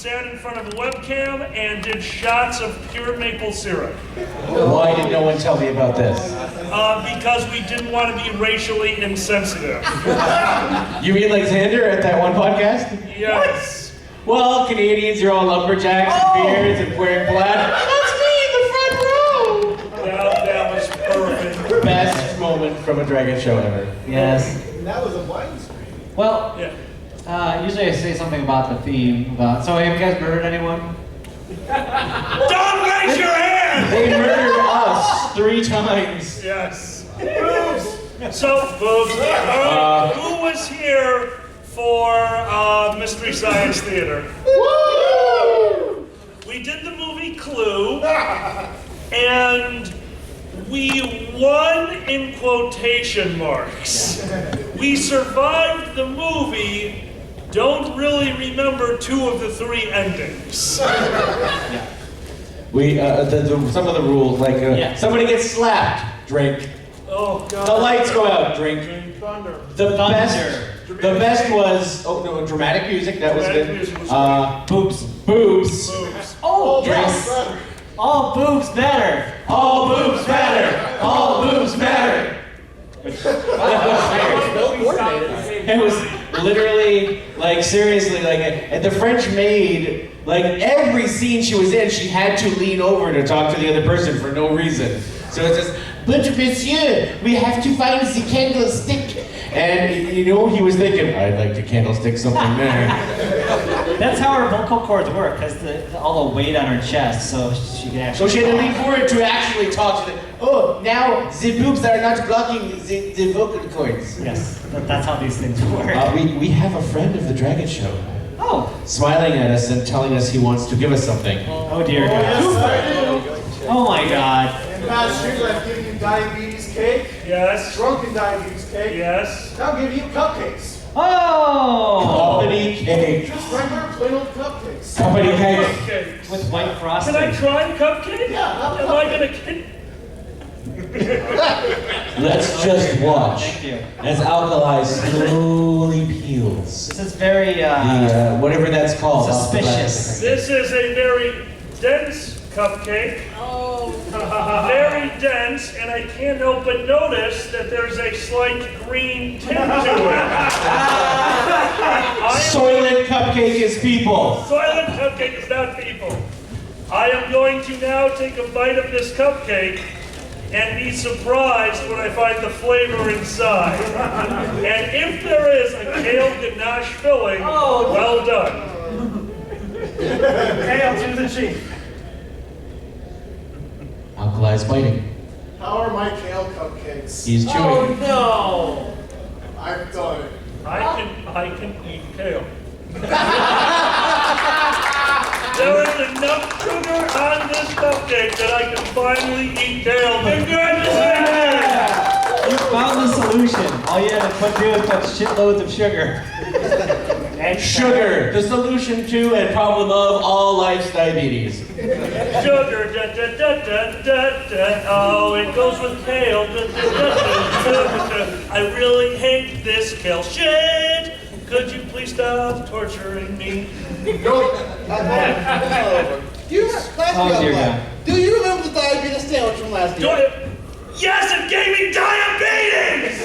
sat in front of a webcam and did shots of pure maple syrup. Why did no one tell me about this? Because we didn't want to be racially insensitive. You mean like Xander at that one podcast? Yes. Well, Canadians are all lumberjacks and beards and wearing black. That's me in the front row! That was perfect. Best moment from a Dragget show ever. Yes. And that was a wine screen. Well, Yeah. usually I say something about the theme. So have you guys murdered anyone? Don't raise your hand! They murdered us 3 times. Yes. Boobs. So, boobs. All right. Who was here for Mystery Science Theater? Woo! We did the movie Clue, and we won in quotation marks. We survived the movie, don't really remember 2 of the 3 endings. We, some of the rules, like, somebody gets slapped, drink. Oh, God. The lights go out, drink. Thunder. The best was, dramatic music, that was Dramatic good. music was Boobs. Boobs. Oh, Yes. All boobs better. All boobs matter. All boobs matter. It was literally, like, seriously, like, at the French maid, like, every scene she was in, she had to lean over to talk to the other person for no reason. So it's just, but monsieur, we have to find the candlestick. And, you know, he was thinking, I'd like to candlestick something there. That's how her vocal cords work, because all the weight on her chest, so she can actually. So she had to lean forward to actually talk to the, now the boobs are not blocking the vocal cords. Yes, that's how these things work. We have a friend of the Dragget show. Oh. Smiling at us and telling us he wants to give us something. Oh dear God. Yes, I do. Oh my God. And past years I've given you diabetes cake, Yes. drunken diabetes cake. Yes. Now I'll give you cupcakes. Oh. Company cake. Just regular plain old cupcakes. Company cake. Cupcakes. With white frosting. Can I try cupcake? Yeah, Am I gonna get... Let's just watch Thank you. as alkali slowly peels. This is very Whatever that's called. off the suspicious. This is a very dense cupcake. Very dense, and I can't help but notice that there's a slight green tint to it. Soylent cupcake is people. Soylent cupcake is not people. I am going to now take a bite of this cupcake and be surprised when I find the flavor inside. And if there is a kale ganache filling, well done. Kale to the chief. Alkali's biting. How are my kale cupcakes? He's chewing. no. I've done it. I can eat kale. There is enough sugar on this cupcake that I can finally eat kale. Congratulations! You found the solution. All you had to do was put shitloads of sugar. And sugar, the solution to and problem of all life's diabetes. Sugar, da da da da da da. Oh, it goes with kale. Da, da, da, da, da. I really hate this kale shit. Could you please stop torturing me? Do you Oh dear God. Do you remember the diabetes sandwich from last Do year? I- Yes, it gave me diabetes!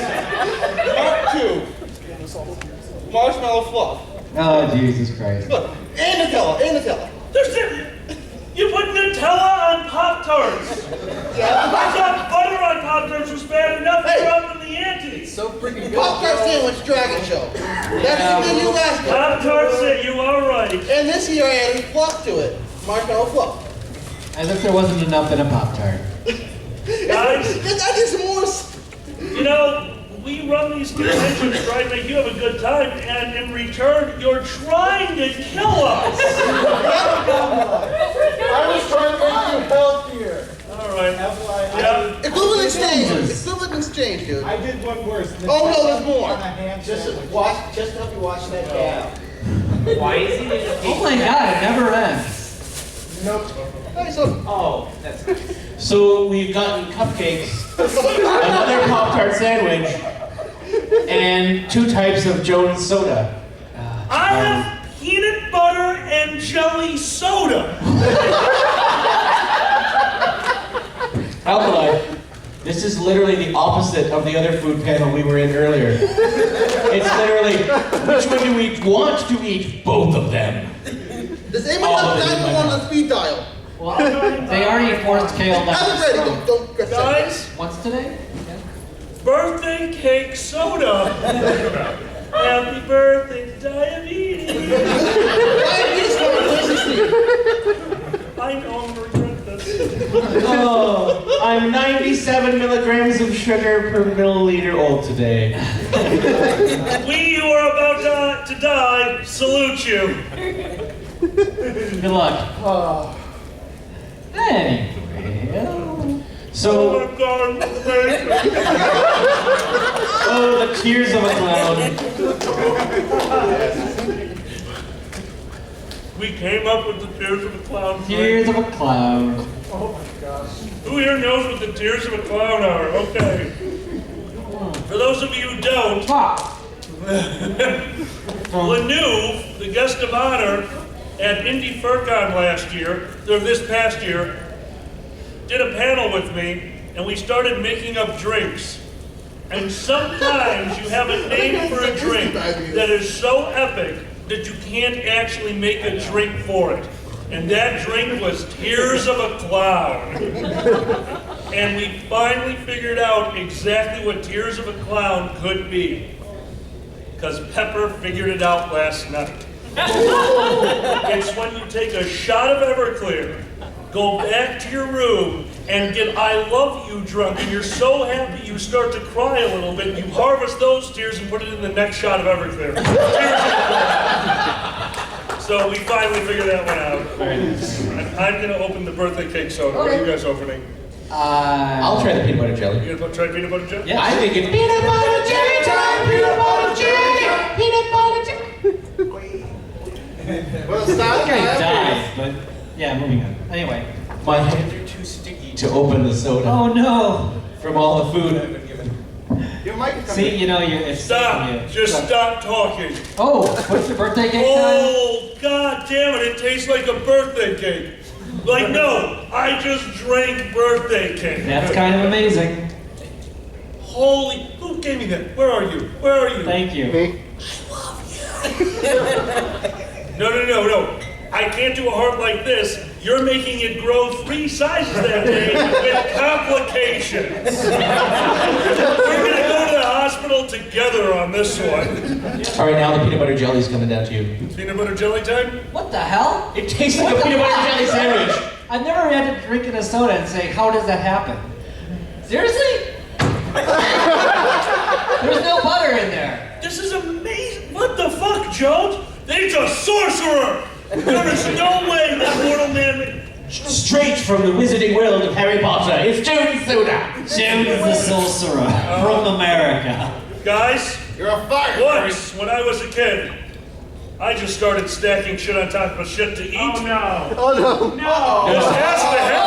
Part 2. Marshmallow fluff. Oh Jesus Christ. Look, and Nutella. You put Nutella on Pop-Tarts. I thought butter on Pop-Tarts was bad enough to Hey. drop in the ante. So freaking good. Pop-Tart sandwich Dragget show. That's the menu last year. Pop-Tarts said you are right. And this year I added fluff to it. Marshmallow fluff. As if there wasn't enough in a Pop-Tart. Guys, I did some more. you know, we run these conventions to try to make you have a good time, and in return, you're trying to kill us. I was trying to make you healthier. All right. Yeah. Equivalent exchange, dude. I did one worse. Oh no, there's more. Just to help you watch that cat. Why is he? Oh my God, it never ends. Nope. Hey, so, Oh, that's So we've gotten cupcakes, another Pop-Tart sandwich, and 2 types of Jones soda. I have peanut butter and jelly jelly soda. Alkali, this is literally the opposite of the other food panel we were in earlier. It's literally, which one do we want to eat? Both of them. Does anyone have time to go on the speed dial? Well, they already forced Kale down. Have it ready, don't get Guys, Once today? birthday cake soda. Happy birthday, diabetes. I know I'm gonna regret this. Oh, I'm 97 milligrams of sugar per milliliter old today. We who are about to die salute you. Good luck. Anyway. So, Oh my God, oh, the tears of a clown. we came up with the tears of a clown. Tears of a clown. Who here knows what the tears of a clown are? Okay. For those of you who don't, Lanu, the guest of honor at Indy FurCon this past year, did a panel with me, and we started making up drinks. And sometimes you have a name for a drink that is so epic that you can't actually make a drink for it. And that drink was Tears of a Clown. And we finally figured out exactly what Tears of a Clown could be. Because Pepper figured it out last night. It's when you take a shot of Everclear, go back to your room, and get I love you drunk, and you're so happy you start to cry a little bit, you harvest those tears and put it in the next shot of Everclear. So we finally figured that one out. I'm going to open the birthday cake soda. What are you guys opening? I'll try the peanut butter jelly. You going to try peanut butter jelly? Yeah. I think it's peanut butter jelly time, peanut butter jelly, peanut butter jelly. Well, I start think I died, but yeah, moving on. Anyway. My hands are too sticky to open the soda Oh no! from all the food I've been given. Your mic is See, you know, it's Stop. Just stop talking. Oh, what's your birthday cake time? Oh, God damn it. It tastes like a birthday cake. Like, no, I just drank birthday cake. That's kind of amazing. Holy, who gave me that? Where are you? Where are you? Thank you. No. I can't do a heart like this. You're making it grow 3 sizes that day with complications. We're gonna go to the hospital together on this one. All right, now the peanut butter jelly is coming down to you. Peanut butter jelly time? What the hell? It tastes like a peanut butter jelly sandwich. I've never had to drink in a soda and say, how does that happen? Seriously? There's no butter in there. This is amazing. What the fuck, Jones? It's a sorcerer! There is no way that mortal man... Straight from the wizarding world of Harry Potter, it's Jones Soda. Jones the sorcerer from America. Guys, You're a fire. once, when I was a kid, I just started stacking shit on top of shit to eat. Oh no. Oh no. No. This has to happen.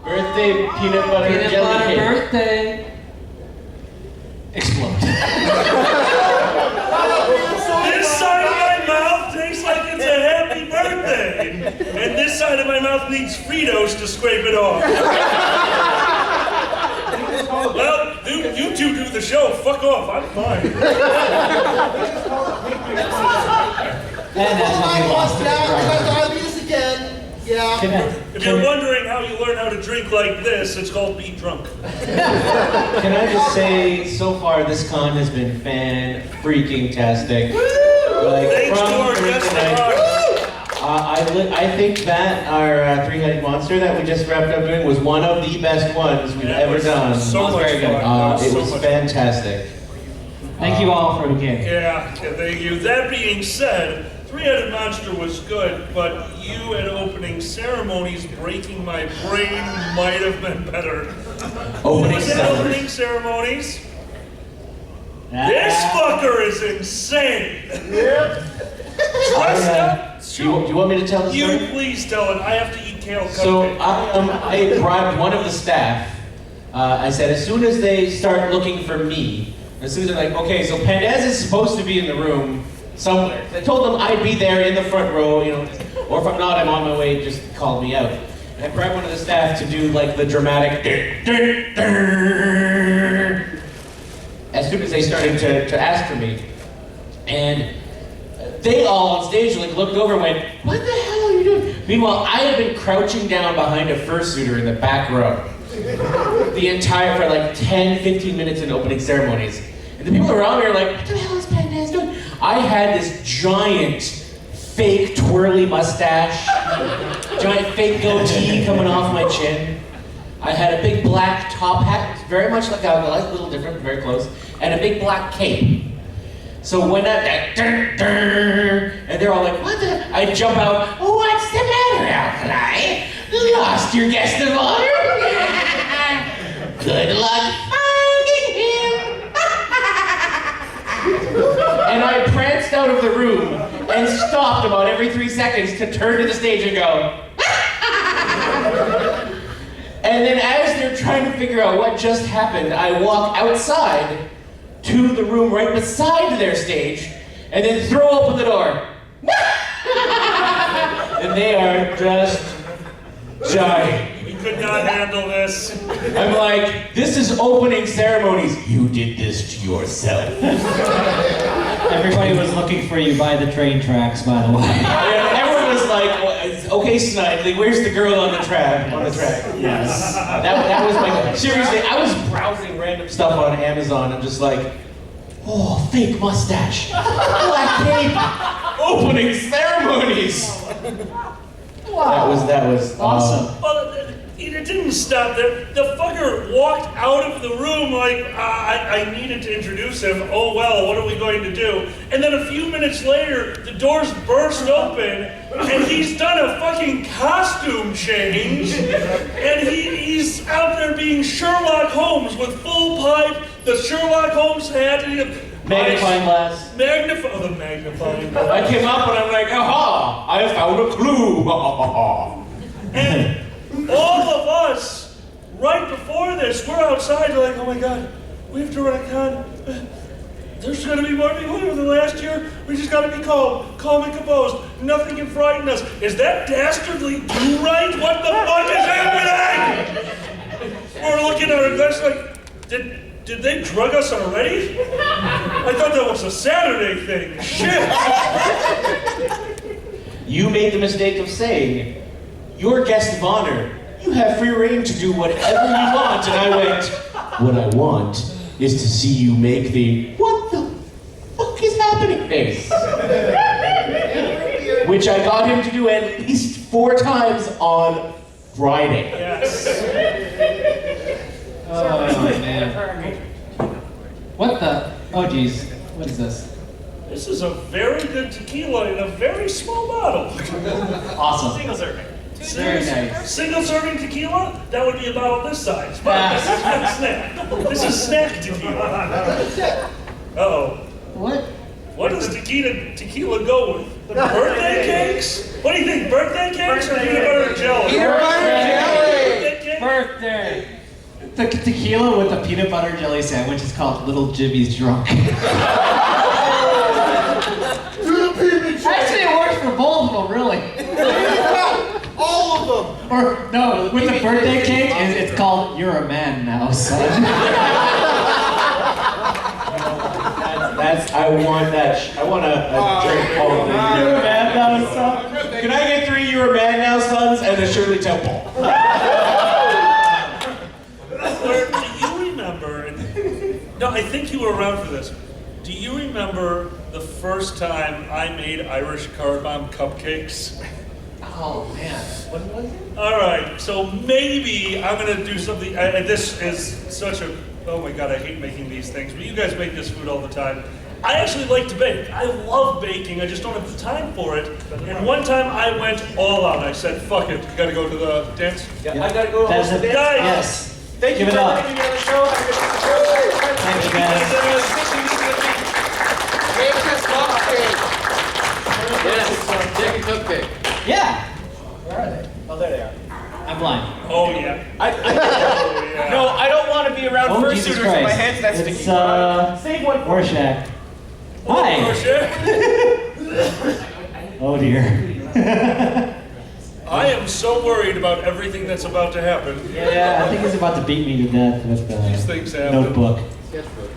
Birthday peanut butter Peanut jelly butter cake. birthday. Explode. This side of my mouth tastes like it's a happy birthday. And this side of my mouth needs Fritos to scrape it off. Well, you two do the show. Fuck off. I'm fine. And that's when we lost it. I'll do this again. Yeah. If you're wondering how you learn how to drink like this, it's called be drunk. Can I just say, so far this con has been fan-freaking-tastic. Like, Thanks to our from guest tonight, of I think that our three-headed monster that we just wrapped up doing was one of the best ones we've ever done. So much very good. fun. It So was much fantastic. Thank you all for the game. Yeah, thank you. That being said, Three-Headed Monster was good, but you at opening ceremonies breaking my brain might have been better. Who Opening was at ceremonies. opening ceremonies? This fucker is insane! Dressed up? Do you want me to tell the You story? please tell it. I have to eat kale So cupcake. I bribed one of the staff. I said, as soon as they start looking for me, as soon as they're like, okay, so Pandaz is supposed to be in the room somewhere. I told them I'd be there in the front row, you know, or if I'm not, I'm on my way, just call me out. And I grabbed one of the staff to do like the dramatic as soon as they started to ask for me. And they all on stage like looked over and went, what the hell are you doing? Meanwhile, I had been crouching down behind a fursuiter in the back row the entire, for like 10, 15 minutes in opening ceremonies. And the people around me are like, what the hell is Pat Nance doing? I had this giant fake twirly mustache, giant fake goatee coming off my chin. I had a big black top hat, very much like a little different, very close, and a big black cape. So when and they're all like, what the? I jump out, what's the matter, Alkali? Lost your guest of honor? Good luck finding him. And I pranced out of the room and stopped about every 3 seconds to turn to the stage and go, and then as they're trying to figure out what just happened, I walk outside to the room right beside their stage, and then throw open the door. And they are just dying. We could not handle this. I'm like, this is opening ceremonies. You did this to yourself. Everybody was looking for you by the train tracks, by the way. And everyone was like, well, okay, Snidely, where's the girl on the track? On the track. Yes. That was my, seriously, I was browsing random stuff on Amazon. I'm just like, oh, fake mustache, black cape, opening ceremonies. Wow. That was awesome. Well, it didn't stop there. The fucker walked out of the room like, I needed to introduce him. Oh well, what are we going to do? And then a few minutes later, the doors burst open, and he's done a fucking costume change, and he's out there being Sherlock Holmes with full pipe, the Sherlock Holmes hat, and magnifying glass. the magnifying glass. I came up and I'm like, aha, I found a clue. And all of us, right before this, we're outside, we're like, oh my God, we have to run a con. There's gonna be more people here than last year. We just gotta be calm and composed. Nothing can frighten us. Is that dastardly do-right? What the fuck is happening? We're looking at our guys like, did they drug us already? I thought that was a Saturday thing. Shit. You made the mistake of saying, you're guest of honor. You have free reign to do whatever you want. And I went, what I want is to see you make the, what the fuck is happening face. Which I got him to do at least 4 times on Friday. Yes. Oh man. What the? Oh geez. What is this? This is a very good tequila in a very small bottle. Awesome. Single serving. Very nice. Single serving tequila, that would be a bottle this size. But this is not snack. This is snack tequila. Uh-oh. What? What does tequila go with? The birthday cakes? What do you think, birthday cakes or peanut butter jelly? Peanut butter jelly. Birthday cake? Birthday. The tequila with the peanut butter jelly sandwich is called Little Jimmy's Drunk. Actually, it works for both of them, really. All of them. Or no, with the birthday cake, it's called You're a Man Now, son. I want that. I want a drink called You're a Man Now, son. Can I get 3 You're a Man Now, sons and a Shirley Temple? Or do you remember, no, I think you were around for this. Do you remember the first time I made Irish car bomb cupcakes? Oh man, when was it? All right, so maybe I'm gonna do something, this is such a, oh my God, I hate making these things, but you guys make this food all the time. I actually like to bake. I love baking, I just don't have the time for it. And one time I went all out. I said, fuck it, you gotta go to the dance. Yeah, I gotta go That's host the it. dance. Yes. Thank you Give for it up. having me on the show. Thank you, guys. Make us cupcake. Yes, chicken cupcake. Yeah. Where are they? Oh, there they are. I'm blind. Oh yeah. Oh, yeah. No, I don't want to be around Oh, Jesus fursuiters with my Christ. hands that It's, sticky. Save one. Rorschach. Hi. Rorschach. Oh dear. I am so worried about everything that's about to happen. Yeah, I think he's about to beat me to death with the These things happen. notebook. Sketchbook.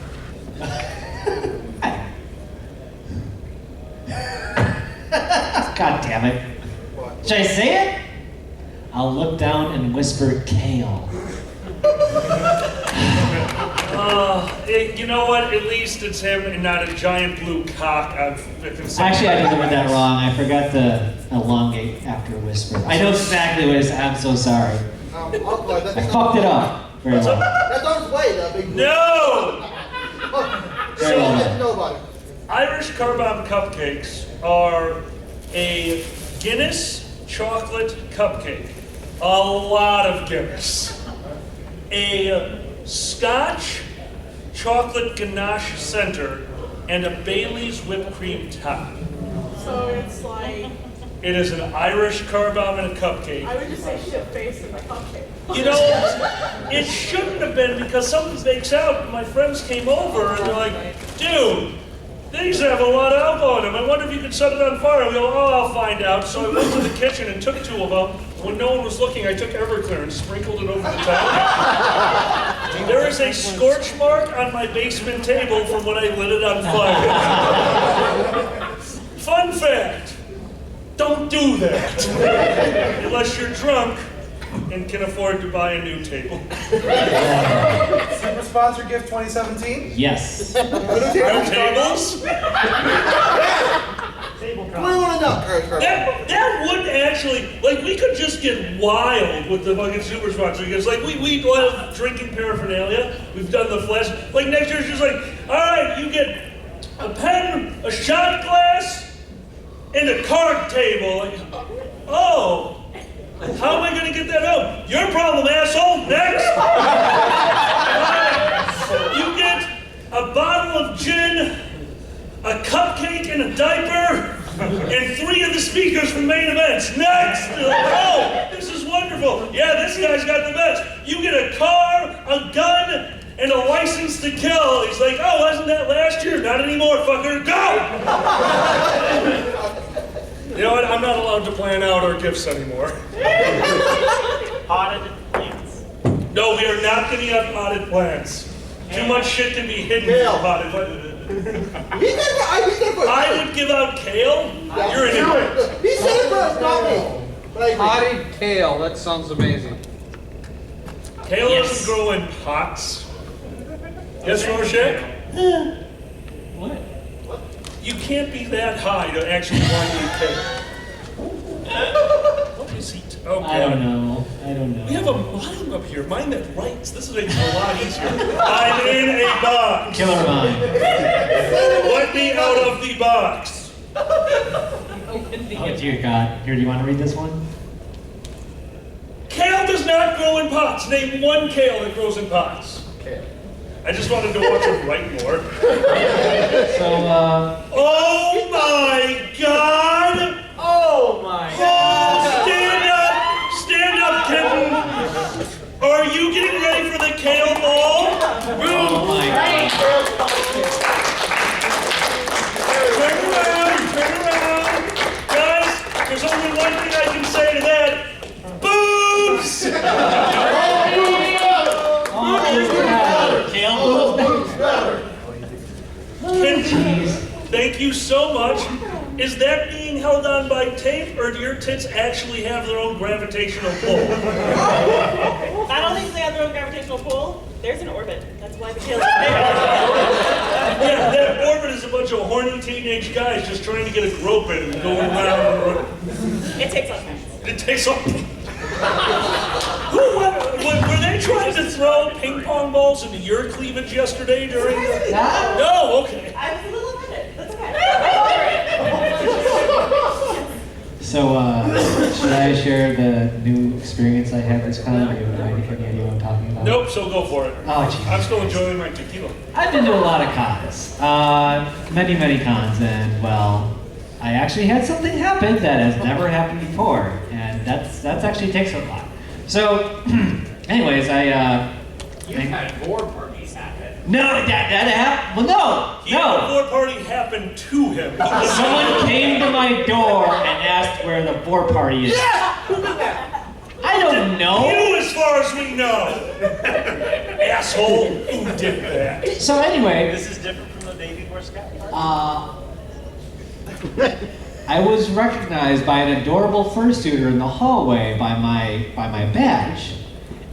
God damn it. Should I say it? I'll look down and whisper Kale. You know what? At least it's him and not a giant blue cock. Actually, I delivered that wrong. I forgot to elongate after whisper. I know exactly what it is. I'm so sorry. Uncle, I fucked it up. Very well. That's on its way, that big. No! Very well Let done. me know about it. Irish car bomb cupcakes are a Guinness chocolate cupcake. A lot of Guinness. A Scotch chocolate ganache center and a Bailey's whipped cream top. So it's like, It is an Irish car bomb and a cupcake. I would just say shit face and a cupcake. You know, it shouldn't have been because something bakes out and my friends came over and they're like, dude, these have a lot of alcohol in them. I wonder if you could set it on fire. We go, oh, I'll find out. So I went to the kitchen and took 2 of them. When no one was looking, I took Everclear and sprinkled it over the top. There is a scorch mark on my basement table from when I lit it on fire. Fun fact, don't do that. Unless you're drunk and can afford to buy a new table. Super Sponsor Gift 2017? Yes. New tables? What do you want to know? That would actually, like, we could just get wild with the fucking super sponsor because, like, we love drinking paraphernalia. We've done the flash. Like, next year it's just like, all right, you get a pen, a shot glass, and a card table. Like, oh, how am I going to get that out? Your problem, asshole. Next. You get a bottle of gin, a cupcake and a diaper, and 3 of the speakers from main events. Next! Oh, this is wonderful. Yeah, this guy's got the best. You get a car, a gun, and a license to kill. He's like, oh, wasn't that last year? Not anymore, fucker. Go! You know what? I'm not allowed to plan out our gifts anymore. Potted plants. No, we are not going to have potted plants. Too much shit can be hidden in potted plants. He said it first. I would give out kale. You're an idiot. He said it first, not me. But I agree. Potted kale, that sounds amazing. Kale doesn't grow in pots. Yes, Rorschach? What? You can't be that high to actually want to eat kale. What is he? Oh, I don't know. We have a mime up here. Mime that writes. This makes it a lot easier. I'm in a box. Killer mine. Let me out of the box. Oh dear God. Here, do you want to read this one? Kale does not grow in pots. Name one kale that grows in pots. I just wanted to watch her write more. So, Oh my God! Oh my Oh, stand up, kitten. Are you getting ready for the kale ball? oh my God. Turn around. Guys, there's only one thing I can say to that. Boobs! Kitten, thank you so much. Is that being held on by tape, or do your tits actually have their own gravitational pull? Not only do they have their own gravitational pull, there's an orbit. That's why the tail is there. Yeah, that orbit is a bunch of horny teenage guys just trying to get a grope in and go around. It takes all kinds. It takes off. Were they trying to throw ping pong balls into your cleavage yesterday during the... No, okay. I was a little offended. That's okay. So, should I share the new experience I had this con? Or do you have any idea what I'm talking about? Nope, so go for it. Oh, geez. I'm still enjoying my tequila. I've been to a lot of cons. Many cons, and well, I actually had something happen that has never happened before, and that's actually takes a lot. So, anyways, You've had 4 parties happen. No, that happened. Well, The floor party happened to him. no. Someone came to my door and asked where the floor party is. I don't know. You, as far as we know. Asshole, who did that? So anyway, This is different from the day before Scott. I was recognized by an adorable fursuiter in the hallway by my badge,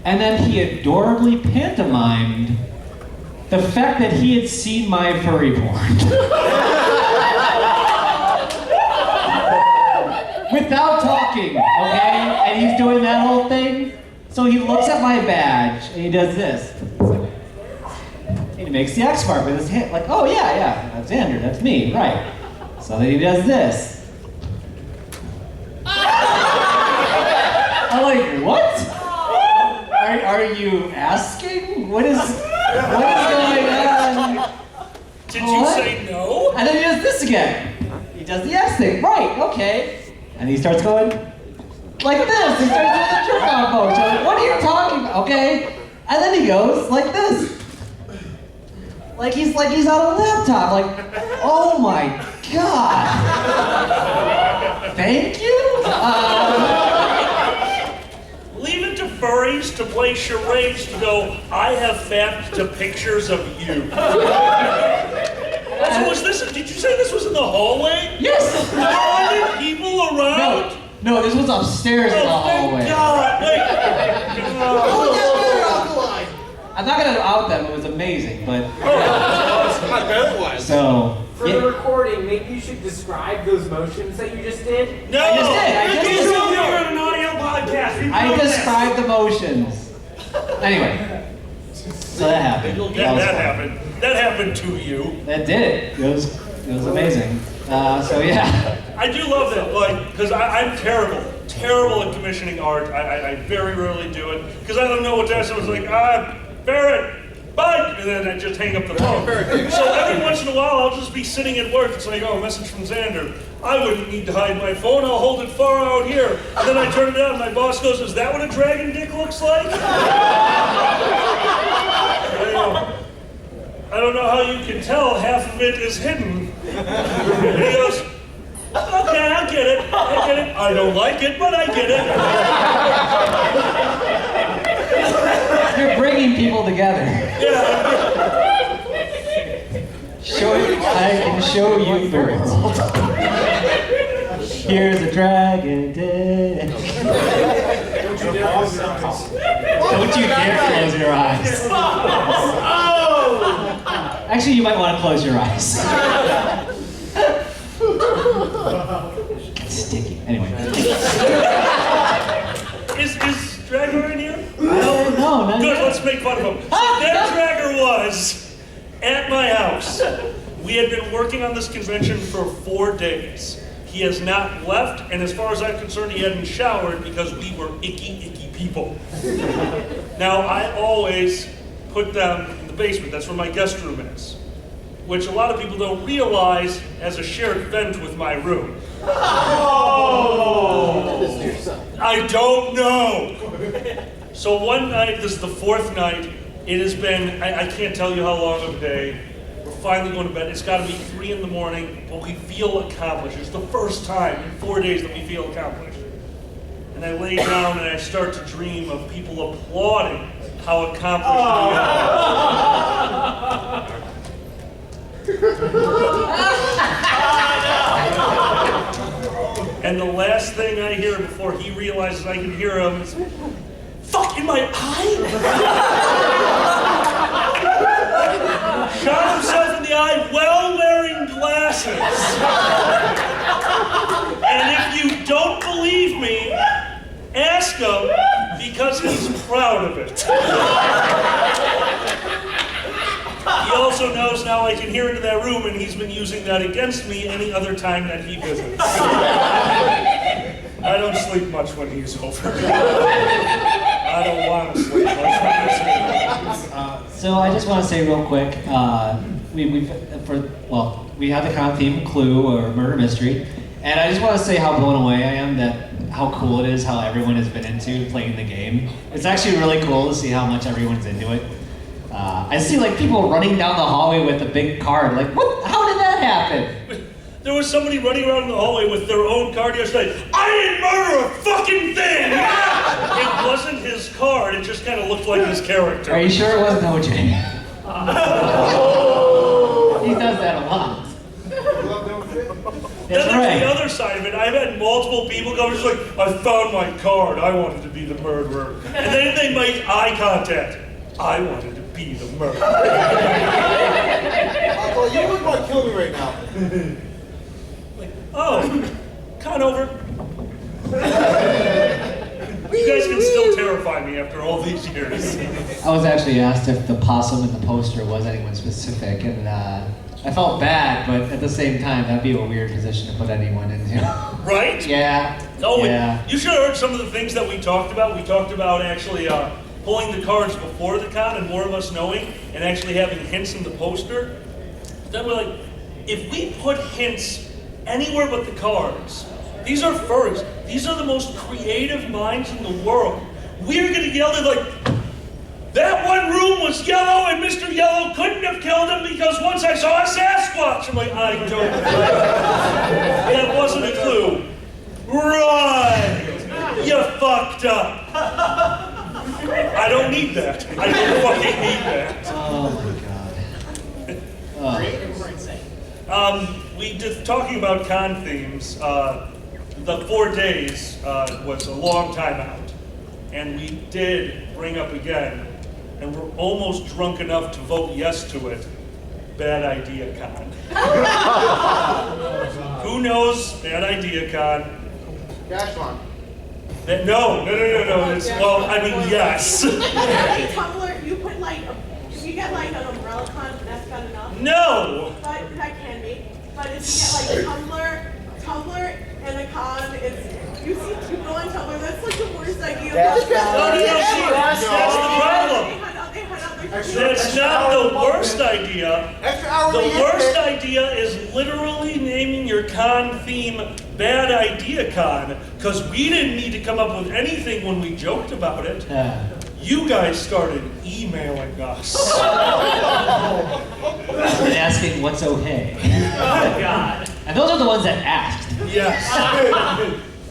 and then he adorably pantomimed the fact that he had seen my furry porn. Without talking, okay? And he's doing that whole thing. So he looks at my badge and he does this. And he makes the X mark with his hand, like, oh yeah, that's Xander, that's me, right. So then he does this. I'm like, what? Are you asking? What is going on? Did you say no? And then he does this again. He does the X thing, right, okay. And he starts going like this. He starts doing the jerk off motion. Like, what are you talking about? Okay. And then he goes like this. Like he's on a laptop. Like, oh my God. Thank you? Leave it to furries to play charades to go, I have fapped to pictures of you. So was this, did you say this was in the hallway? Yes. Were there people around? No, this was upstairs in the hallway. Thank God. Oh, that better off the line. I'm not gonna out them. It was amazing, but I bet it was. so. For the recording, maybe you should describe those motions that you just did. No! I just did. You told me we're on an audio podcast. We I know this. described the motions. Anyway, so that happened. Yeah, that was fun. happened. That happened to you. That did it. It was amazing. So yeah. I do love that, like, because I'm terrible at commissioning art. I very rarely do it, because I don't know what to ask. I was like, Barrett, bye! And then I just hang up the phone. So every once in a while, I'll just be sitting at work. It's like, oh, a message from Xander. I wouldn't need to hide my phone. I'll hold it far out here. And then I turn it on, and my boss goes, is that what a dragon dick looks like? I don't know how you can tell. Half of it is hidden. And he goes, okay, I get it. I don't like it, but I get it. You're bringing people together. Yeah. I can show you the world. Here's a dragon dick. Don't you dare close your eyes. Actually, you might want to close your eyes. It's sticky. Anyway. Is Dragger in here? No, not Good, yet. let's make fun of him. So there Dragger was at my house. We had been working on this convention for 4 days. He has not left, and as far as I'm concerned, he hadn't showered because we were icky people. Now, I always put them in the basement. That's where my guest room is, which a lot of people don't realize has a shared vent with my room. I don't know. So one night, this is the 4th night, it has been, I can't tell you how long of a day. We're finally going to bed. It's got to be 3 in the morning, but we feel accomplished. It's the first time in 4 days that we feel accomplished. And I lay down and I start to dream of people applauding how accomplished we are. And the last thing I hear before he realizes I can hear him is, fuck in my eye? Shot himself in the eye while wearing glasses. And if you don't believe me, ask him, because he's proud of it. He also knows now I can hear into that room, and he's been using that against me any other time that he visits. I don't sleep much when he's over. I don't want to sleep much when he's over. So I just want to say real quick, we have the con theme Clue or Murder Mystery, and I just want to say how blown away I am that how cool it is how everyone has been into playing the game. It's actually really cool to see how much everyone's into it. I see like people running down the hallway with a big card. Like, what? How did that happen? There was somebody running around in the hallway with their own card yesterday. I didn't murder a fucking thing! It wasn't his card, it just kind of looked like his character. Are you sure it wasn't OJ? He does that a lot. Then That's there's right. the other side of it. I've had multiple people come just like, I found my card, I wanted to be the murderer. And then they make eye contact. I wanted to be the murderer. Uncle, you wouldn't want to kill me right now. Oh, con over. You guys can still terrify me after all these years. I was actually asked if the possum in the poster was anyone specific, and I felt bad, but at the same time, that'd be a weird position to put anyone into. Right? Yeah. Oh, yeah. you should have heard some of the things that we talked about. We talked about actually pulling the cards before the con and more of us knowing and actually having hints in the poster. Then we're like, if we put hints anywhere but the cards, these are furries. These are the most creative minds in the world. We're gonna yell at like, that one room was yellow and Mr. Yellow couldn't have killed him because once I saw a Sasquatch. I'm like, I don't that wasn't a clue. Right, you fucked up. I don't need that. I don't fucking need that. Oh my god. We did talking about con themes. The 4 days was a long time out, and we did bring up again, and we're almost drunk enough to vote yes to it. Bad idea con. Who knows? Bad idea con. Cash one. No. It's, well, I mean, yes. Tumblr, you put like, if you get like an umbrella con, that's not enough. No. But that can be. But if you get like Tumblr and a con, it's, you see people on Tumblr, that's like the worst idea. That's That's the problem. That's not the worst idea. Extra hour The on the worst internet. idea is literally naming your con theme Bad Idea Con, because we didn't need to come up with anything when we joked about it. You guys started emailing us. And asking what's okay. Oh, God. And those are the ones that asked. Yes.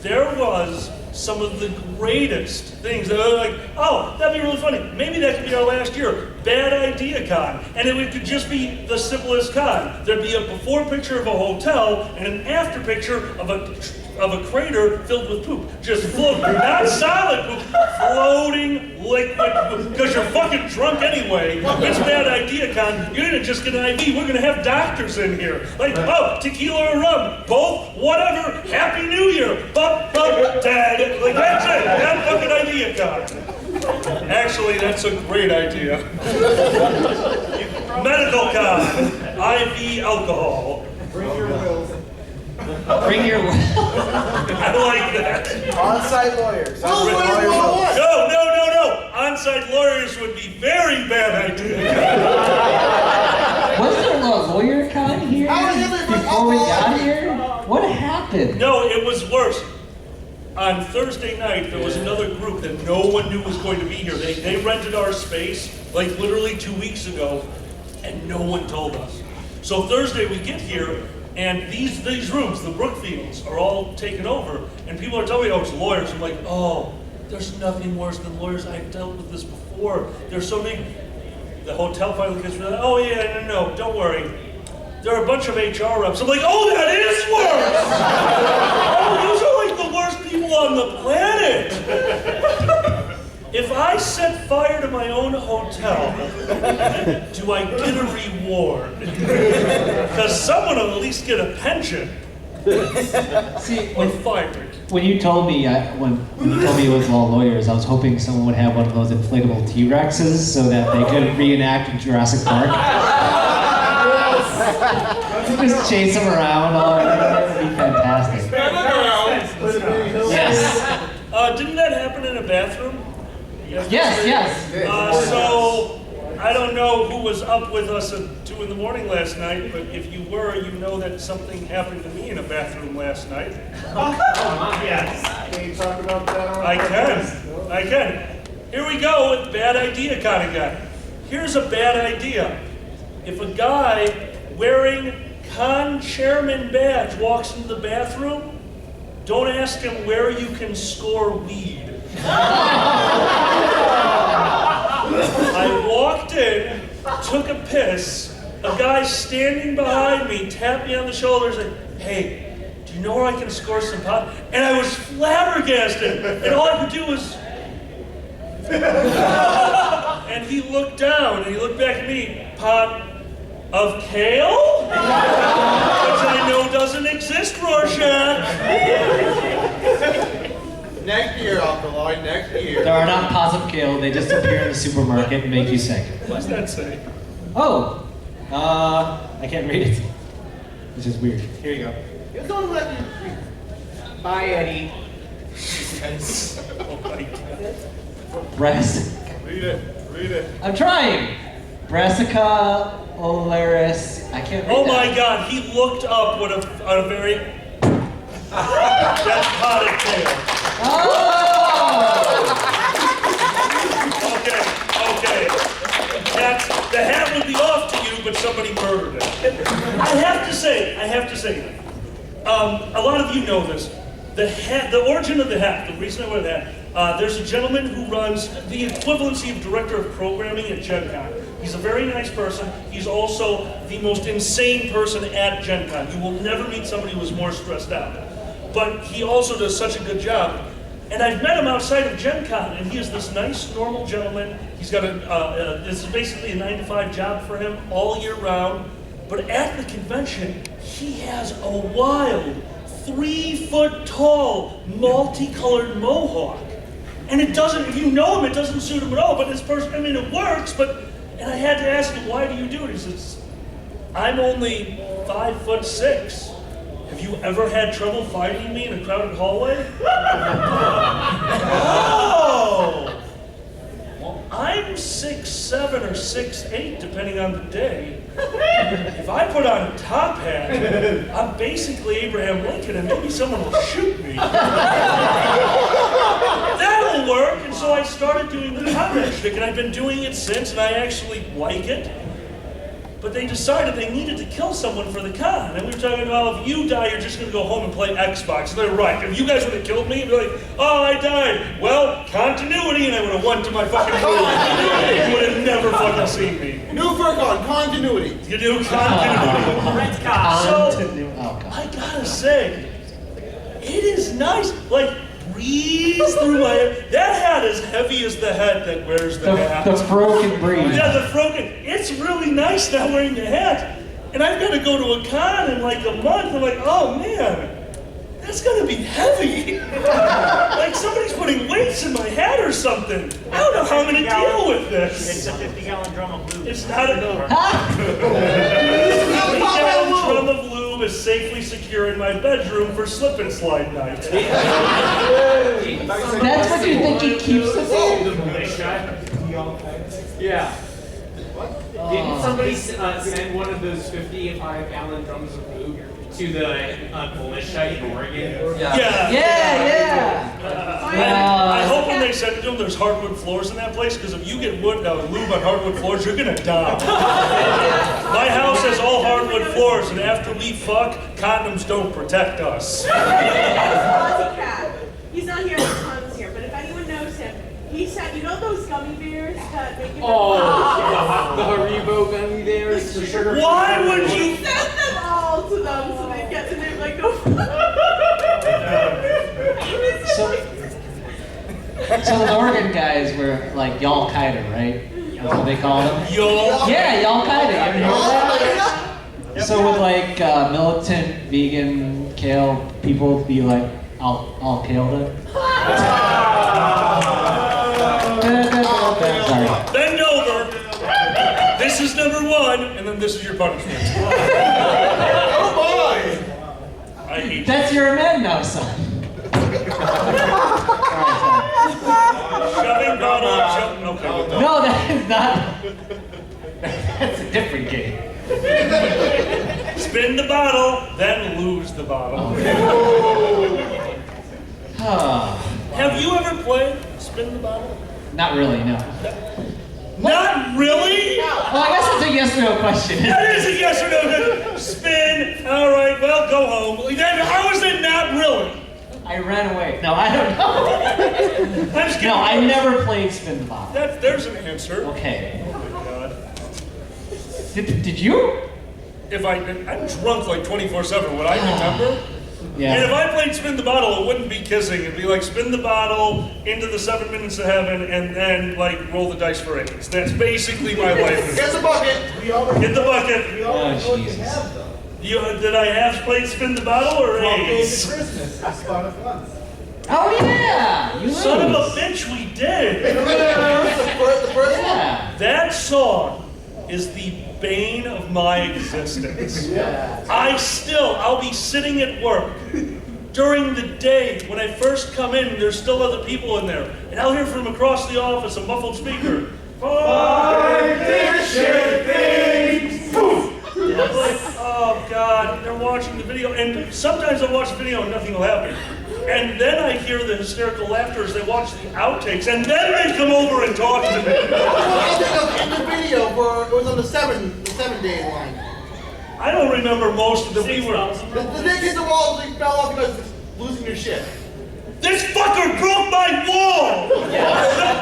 There was some of the greatest things that were like, oh, that'd be really funny. Maybe that could be our last year. Bad Idea Con. And it could just be the simplest con. There'd be a before picture of a hotel and an after picture of a crater filled with poop. Just floating, not solid poop, floating liquid poop. Because you're fucking drunk anyway. It's Bad Idea Con. You're gonna just get an IV. We're gonna have doctors in here. Like, oh, tequila or rum. Both, whatever. Happy New Year. But, dead. Like, that's it. That fucking Idea Con. Actually, that's a great idea. Medical con, IV alcohol. Bring your wills. Bring your. I like that. On-site lawyers. Well, With lawyers lawyer want wills. what? No. On-site lawyers would be very bad idea. Was there a lawyer con here How did it before we got here? What happened? No, it was worse. On Thursday night, there was another group that no one knew was going to be here. They rented our space, like literally 2 weeks ago, and no one told us. So Thursday we get here, and these rooms, the Brookfields, are all taken over, and people are telling me, oh, it's lawyers. I'm like, oh, there's nothing worse than lawyers. I've dealt with this before. They're so big. The hotel finally gets rid of it. Oh, yeah, no, don't worry. There are a bunch of HR reps. I'm like, oh, that is worse! Oh, those are like the worst people on the planet! If I set fire to my own hotel, do I get a reward? Because someone will at least get a pension. See, Or fired. when you told me when you told me it was all lawyers, I was hoping someone would have one of those inflatable T-Rexes so that they could reenact in Jurassic Park. Just chase them around. That would be fantastic. Yes. Didn't that happen in a bathroom? Yes. So, I don't know who was up with us at 2 in the morning last night, but if you were, you know that something happened to me in a bathroom last night. Yes. Can you talk about that? I can. Here we go with Bad Idea Con again. here's a bad idea. If a guy wearing con chairman badge walks into the bathroom, don't ask him where you can score weed. I walked in, took a piss, a guy standing behind me tapped me on the shoulder and said, hey, do you know where I can score some pot? And I was flabbergasted, and all I could do was... And he looked down, and he looked back at me, pot of kale? Which I know doesn't exist, Rorschach. Next year, Alkaloid, next year. There are not pots of kale, they just appear in the supermarket and make you sick. What does that say? Oh, I can't read it. Which is weird. Here you go. You don't let me read. Bye, Eddie. Oh my God. Read it. I'm trying. Brassica olaris. I can't read Oh that. my God, he looked up what a very... That's potted kale. Oh! Okay. The hat would be off to you, but somebody murdered it. I have to say, a lot of you know this. The origin of the hat, the reason I wear the hat, there's a gentleman who runs the equivalency of director of programming at Gen Con. He's a very nice person. He's also the most insane person at Gen Con. You will never meet somebody who is more stressed out. But he also does such a good job. And I've met him outside of Gen Con, and he is this nice, normal gentleman. He's got this is basically a 9-to-5 job for him all year round. But at the convention, he has a wild, 3-foot-tall, multicolored mohawk. And it doesn't, if you know him, it doesn't suit him at all. But this person, I mean, it works, and I had to ask him, why do you do it? He says, I'm only 5'6". Have you ever had trouble finding me in a crowded hallway? Oh! Well, I'm 6'7" or 6'8", depending on the day. If I put on a top hat, I'm basically Abraham Lincoln, and maybe someone will shoot me. That'll work, and so I started doing the top hat trick, and I've been doing it since, and I actually like it. But they decided they needed to kill someone for the con. And we were talking about, if you die, you're just going to go home and play Xbox. And they're right. If you guys would have killed me, you'd be like, oh, I died. Well, continuity, and I would have went to my fucking room. You would have never fucking seen me. New Furcon, continuity. You do continuity. So, I gotta say, it is nice. Like, breeze through my head. That hat is heavy as the head that wears the hat. The froken breeze. Yeah, the froken. It's really nice not wearing the hat. And I've got to go to a con in like a month. I'm like, oh man, that's gonna be heavy. Like somebody's putting weights in my hat or something. I don't know how I'm gonna deal with this. It's a 50-gallon drum of lube. It's not a 50-gallon drum of lube is safely secure in my bedroom for slip and slide night. That's what you think he keeps it in? Yeah. Didn't somebody send one of those 55-gallon drums of lube to the militia in Oregon? Yeah. I hope when they send it to them, there's hardwood floors in that place, because if you get lube on hardwood floors, you're gonna die. My house has all hardwood floors, and after we fuck, condoms don't protect us. He's not here, Tom's here, but if anyone knows him, he said, you know those gummy bears that make you... Oh, the Haribo gummy bears, the sugar. Why would you... He sent them all to them so they get to name like no... So the Oregon guys were like y'all kiter, right? That's what they call them? Y'all? Yeah, y'all kiter. You ever heard that? So would like militant vegan kale people be like, I'll kale them? Sorry. Bend over. This is number 1, and then this is your punishment. Oh boy! I hate you. That's your man now, son. Shoving bottle, okay. No, that is not. That's a different game. Spin the bottle, then lose the bottle. Have you ever played Spin the Bottle? Not really, no. Not really? Well, I guess it's a yes or no question. That is a yes or no. Spin. All right. Well, go home. Then how is it not really? I ran away. No, I don't know. I'm just kidding. No, I never played spin the bottle. There's an answer. Okay. Oh my God. Did you? I'm drunk like 24/7. Would I remember? Yeah. And if I played Spin the Bottle, it wouldn't be kissing. It'd be like spin the bottle into the 7 minutes of heaven and then like roll the dice for AIDS. That's basically my life. Get the bucket. Get the bucket. We already know what you Jesus. have, though. Did I have played Spin the Bottle or 12 days AIDS? of Christmas. That's fun of fun. Oh yeah. You Son of lose. a bitch, we did. The first one? Yeah. That song is the bane of my existence. I'll be sitting at work during the day when I first come in, there's still other people in there, and I'll hear from across the office a muffled speaker. 5 different things. Poof. It's like, oh God, they're watching the video, and sometimes I'll watch the video and nothing will happen. And then I hear the hysterical laughter as they watch the outtakes, and then they come over and talk to me. In the video, it was on the 7-day line. I don't remember most of the we were. The thing hit the wall, they fell off because it's losing your shit. This fucker broke my wall!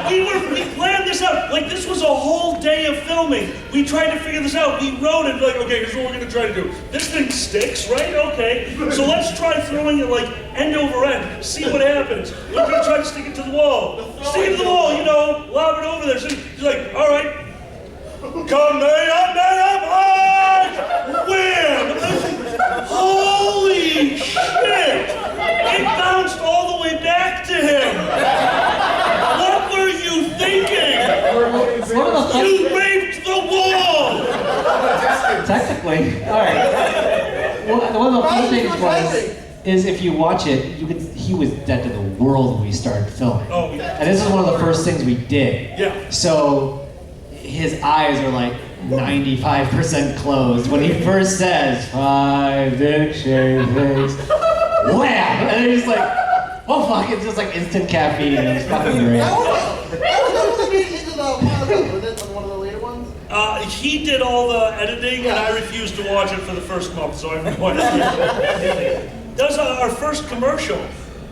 We planned this out. Like, this was a whole day of filming. We tried to figure this out. We wrote it like, okay, here's what we're gonna try to do. This thing sticks, right? Okay. So let's try throwing it like end over end. See what happens. We're gonna try to stick it to the wall. Stick it to the wall, lob it over there. So he's like, all right. Come may up, high! Wham! Holy shit! It bounced all the way back to him! What were you thinking? One of the fun- You raped the wall! Technically. All right. Well, one of the fun things is if you watch it, he was dead to the world when we started filming. Oh, yeah. And this is one of the first things we did. Yeah. So his eyes are like 95% closed when he first says 5 dictionaries. Wham! And he's like, oh fuck! It's just like instant caffeine. And it's fucking great. That was one of the later ones? He did all the editing, and I refused to watch it for the first month, so I have no idea. That was our first commercial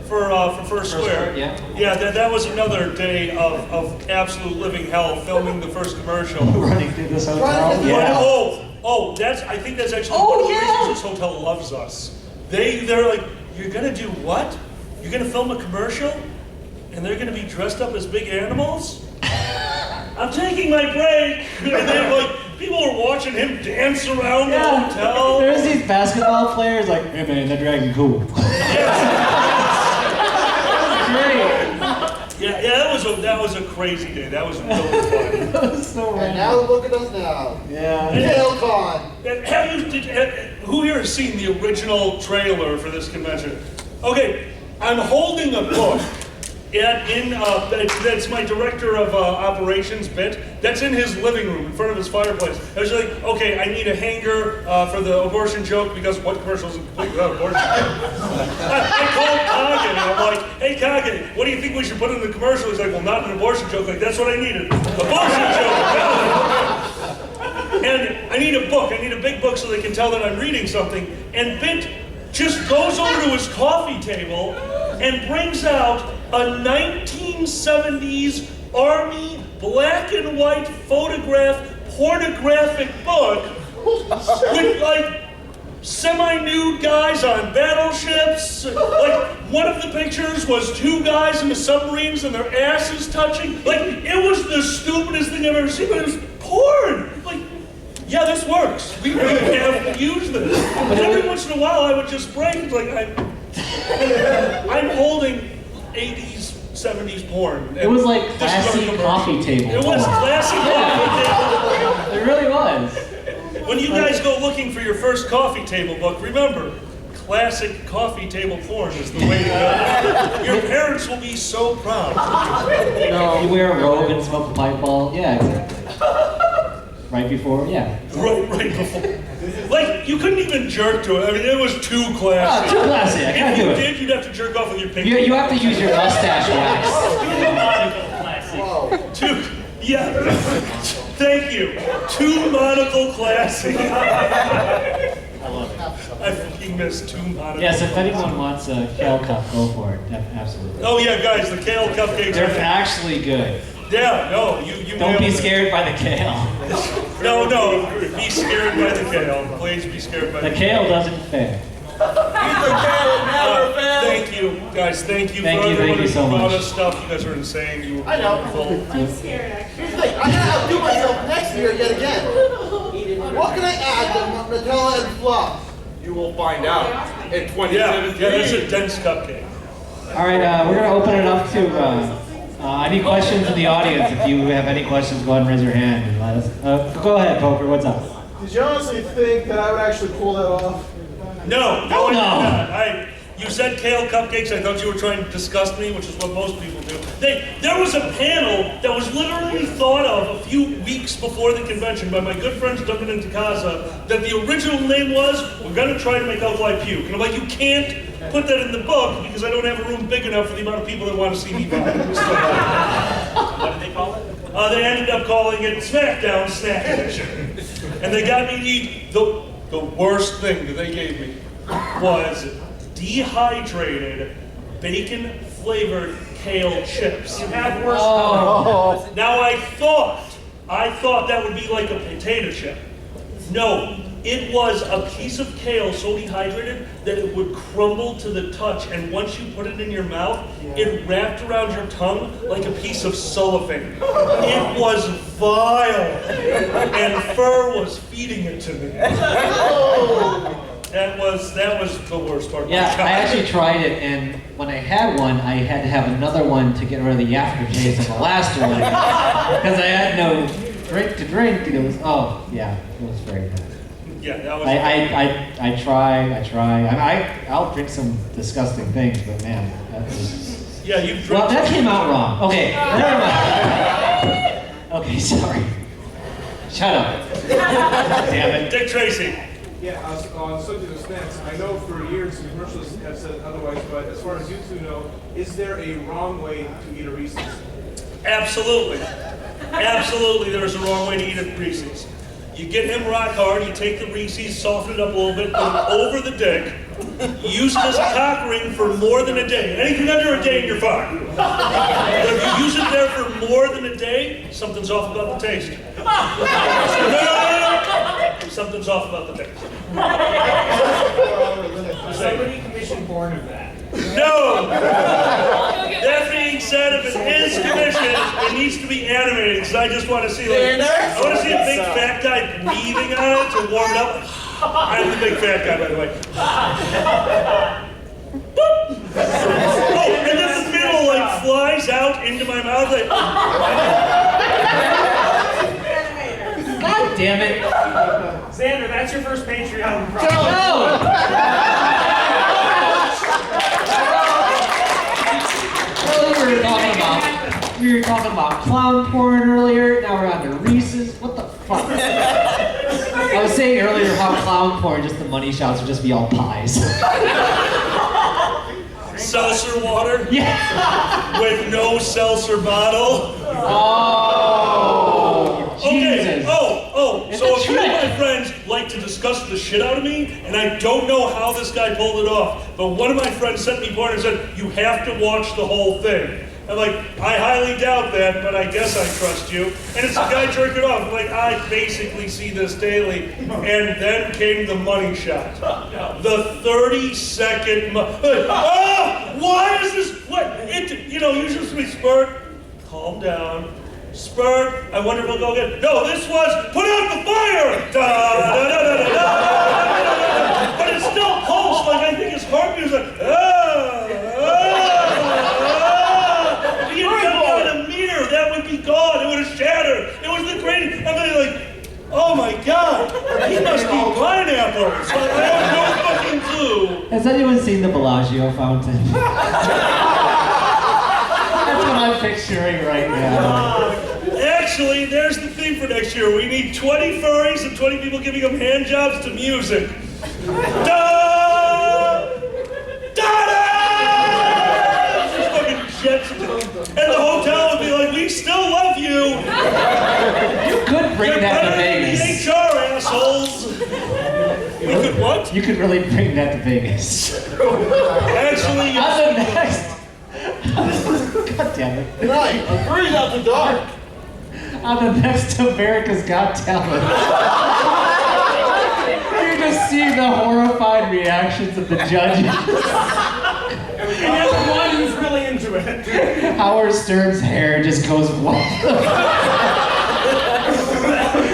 for Fursquared. Yeah, that was another day of absolute living hell filming the first commercial. Running through this hotel. I think that's actually one of the reasons this hotel loves us. They're like, you're gonna do what? You're gonna film a commercial, and they're gonna be dressed up as big animals? I'm taking my break. And they're like, people were watching him dance around the hotel. There's these basketball players like, hey man, that dragon cool. That was a crazy day. That was really fun. That was so And random. now look at us now. Yeah. Kale Con. Who here has seen the original trailer for this convention? Okay, I'm holding a book. That's my director of operations bit. That's in his living room in front of his fireplace. I was like, okay, I need a hanger for the abortion joke because what commercial isn't complete without abortion? I called Kagan and I'm like, hey Kagan, what do you think we should put in the commercial? He's like, well, not an abortion joke. Like, that's what I needed. Abortion joke. And I need a book. I need a big book so they can tell that I'm reading something. And Bint just goes over to his coffee table and brings out a 1970s Army black and white photograph pornographic book with like semi-nude guys on battleships. Like one of the pictures was 2 guys in the submarines and their asses touching. Like it was the stupidest thing I've ever seen, but it was porn. Like, yeah, this works. We really have to use this. But every once in a while I would just break, like I'm holding 80s, 70s porn. It was like This is classy our coffee table. It was classy coffee It really was. table. When you guys go looking for your first coffee table book, remember, classic coffee table porn is the way to go. Your parents will be so proud. You wear a robe and smoke a pipe ball. Yeah, exactly. Right before, yeah. Right before. Like, you couldn't even jerk to it. I mean, it was too classy. Too classy. I can't If you do it. did, you'd have to jerk off with your pinky. You have to use your mustache wax. Dude, Yeah. Thank you. Two monocle classic. I love it. I fucking miss two monocle. Yes, if anyone wants a Kale cup, go for it. Absolutely. Oh yeah, guys, the Kale cupcakes. They're actually good. Yeah, no, you Don't nailed be it. scared by the kale. No, be scared by the Kale. Please be scared by The kale doesn't fail. Thank you, guys. Thank you Thank for you, everyone thank you so who brought much. us stuff. You guys are insane. You were I know. wonderful. I'm scared, actually. Here's the thing, I gotta outdo myself next year yet again. What can I add to Nutella and fluff? You will find out in Yeah, 2017. that's a dense cupcake. All right, we're going to open it up to any questions in the audience. If you have any questions, go ahead and raise your hand and let us. Go ahead, Poker. What's up? Did you honestly think that I would actually pull that off? No, Oh, I did no. not. You said Kale cupcakes. I thought you were trying to disgust me, which is what most people do. There was a panel that was literally thought of a few weeks before the convention by my good friends Duncan and Takaza that the original name was, we're going to try to make Alkali puke. And I'm like, you can't put that in the book because I don't have a room big enough for the amount of people that want to see me vomit. So, What did they call it? they ended up calling it SmackDown Snack Edition. And they got me to eat the worst thing that they gave me was dehydrated bacon-flavored kale chips. You have worse. Now I thought that would be like a potato chip. No, it was a piece of kale so dehydrated that it would crumble to the touch, and once you put it in your mouth, it wrapped around your tongue like a piece of cellophane. It was vile, and Fur was feeding it to me. That was the worst part. Yeah, I actually tried it, and when I had one, I had to have another one to get rid of the aftertaste of the last one because I had no drink to drink, and it was it was very bad. Yeah, that was. I try. I'll drink some disgusting things, but man, that was. Yeah, you. Well, that came out wrong. Okay, never mind. Okay, sorry. Shut up. Damn it. Dick Tracy. Yeah, on the subject of snacks, I know for years the commercials have said otherwise, but as far as you two know, is there a wrong way to eat a Reese's? Absolutely. Absolutely, there is a wrong way to eat a Reese's. You get him rock hard, you take the Reese's, soften it up a little bit, put it over the dick, use it as a cock ring for more than a day. Anything under a day and you're fine. But if you use it there for more than a day, something's off about the taste. Something's off about the taste. Somebody commissioned porn of that. No! That being said, if it is commissioned, it needs to be animated, because I just want to see, I want to see a big fat guy breathing on it to warm it up. I'm the big fat guy, by the way. Boop. Oh, and then the middle, flies out into my mouth. God damn it. Xander, that's your first Patreon. We were talking about clown porn earlier, now we're on to Reese's. What the fuck? I was saying earlier how clown porn, just the money shots would just be all pies. Seltzer water? Yeah. With no seltzer bottle? Oh, Jesus. Okay, so It's a a few of trick. my friends like to discuss the shit out of me, and I don't know how this guy pulled it off, but one of my friends sent me porn and said, you have to watch the whole thing. I'm like, I highly doubt that, but I guess I trust you. And it's a guy jerking off. I'm like, I basically see this daily. And then came the money shot. The 30-second why is this, usually it's me, spurt, calm down, spurt, I wonder if he'll go again. No, this was, put out the fire! Da, da, da, da, da, da, da. But it still pulsed, like I think his heartbeat was like, If he had come down a meter, that would be gone. It would have shattered. It was the greatest. I'm like, oh my God, he must eat pineapples. I have no fucking clue. Has anyone seen the Bellagio fountain? That's what I'm picturing right now. Actually, there's the theme for next year. We need 20 furries and 20 people giving them hand jobs to music. Da! Da-da! Just fucking jets. And the hotel would be like, we still love you. bring You're that to better than Vegas. the HR, assholes! We could what? You could really bring that to Vegas. Actually, On the next. God damn it. Right, hurry after dark. On the next America's Got Talent. You just see the horrified reactions of the judges. And everyone who's really into it. Howard Stern's hair just goes wild.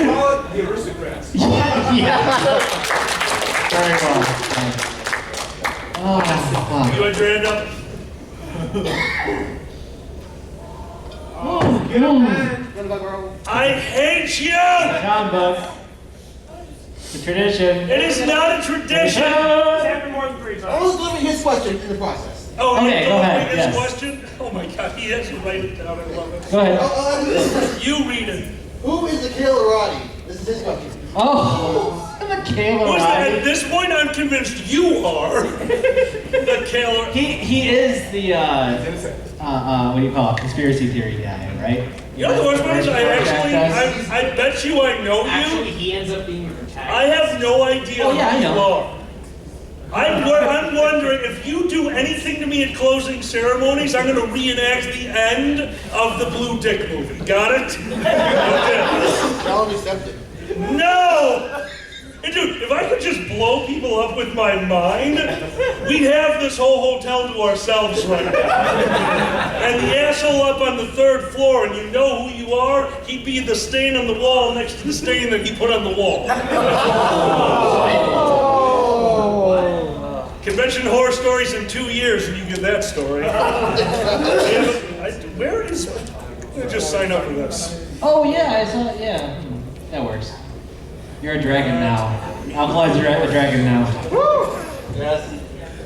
Call it the aristocrats. Yeah. Very well. Thanks. Oh, fuck. you had your hand up? Get up, man. I hate you! John book. The tradition. It is not a tradition! It's happened more than 3 I times. was delivering his question in the process. Oh, Okay, you go don't ahead, read this yes. question? Oh my god, he has to write it down, I love it. Go ahead. You read it. Who is the Kale Roddy? This is his question. Oh, the Kale Who's that? At O'Reilly. this point, I'm convinced you are the killer. He is the what do you call it? Conspiracy theory guy, right? You know the worst part is I bet you I know Actually, you. he ends up being your protagonist. I have no idea Oh, yeah, who I you know. are. I'm wondering if you do anything to me at closing ceremonies, I'm going to reenact the end of the Blue Dick movie. Got it? Okay. Challenge accepted. No! And dude, if I could just blow people up with my mind, we'd have this whole hotel to ourselves right now. And the asshole up on the 3rd floor, and you know who you are, he'd be the stain on the wall next to the stain that he put on the wall. Convention horror stories in 2 years, and you get that story. Where is... I'm gonna just sign up for this. Oh yeah, I saw. Yeah, that works. You're a dragon now. I'm glad you're a dragon now. Yes.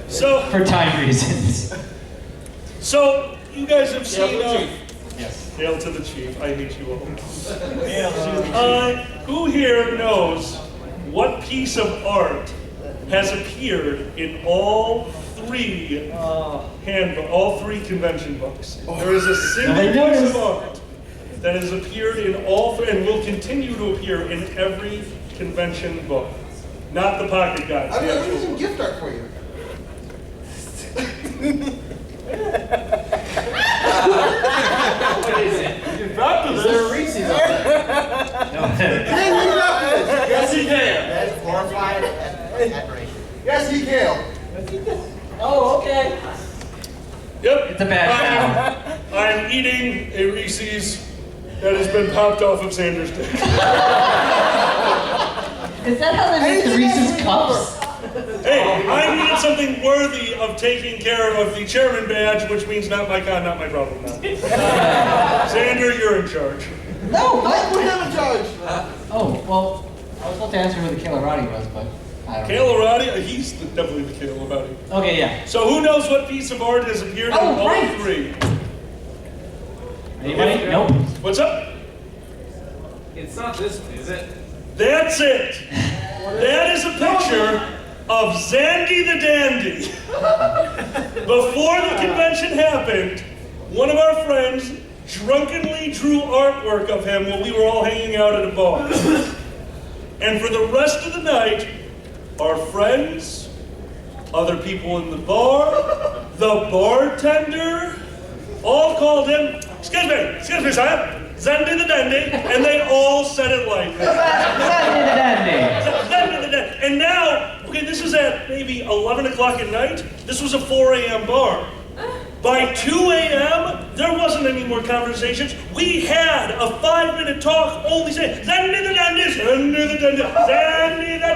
So, For time reasons. so you guys have seen... Yes. Hail to the chief. I hate you all. Who here knows what piece of art has appeared in all 3 all 3 convention books? There is a single I piece noticed. of art that has appeared in all 3 and will continue to appear in every convention book. Not the pocket guides. I'm gonna do some gift art for you. What is it? Is there a Reese's up there? Hey, look it up to this. Yes, he can. That's horrified admiration. Yes, he can. Oh, okay. Yep. It's a bad I'm eating a Reese's that has been popped off of Xander's dick. Is that how they make the Reese's cups? Hey, I needed something worthy of taking care of the chairman badge, which means not my con, not my problem now. Xander, you're in charge. No, I what? put him in charge. Oh, well, I was supposed to answer who the Kale O'Reilly was, but I don't know. Kale O'Reilly, he's definitely the Kale O'Reilly. Okay, yeah. So who knows what piece of art has appeared in Oh, all right. 3? Anybody? Nope. What's up? It's not this one, is it? That's it. That is a picture of Zandy the Dandy. Before the convention happened, one of our friends drunkenly drew artwork of him while we were all hanging out at a bar. And for the rest of the night, our friends, other people in the bar, the bartender, all called him, excuse me, sir, Zandy the Dandy, and they all said it like that. Zandy the Dandy. Zandy the Dandy. And now, okay, this is at maybe 11 o'clock at night. This was a 4 a.m. bar. By 2 a.m., there wasn't any more conversations. We had a 5-minute talk only saying, Zandy the Dandy, Zandy the Dandy, Zandy the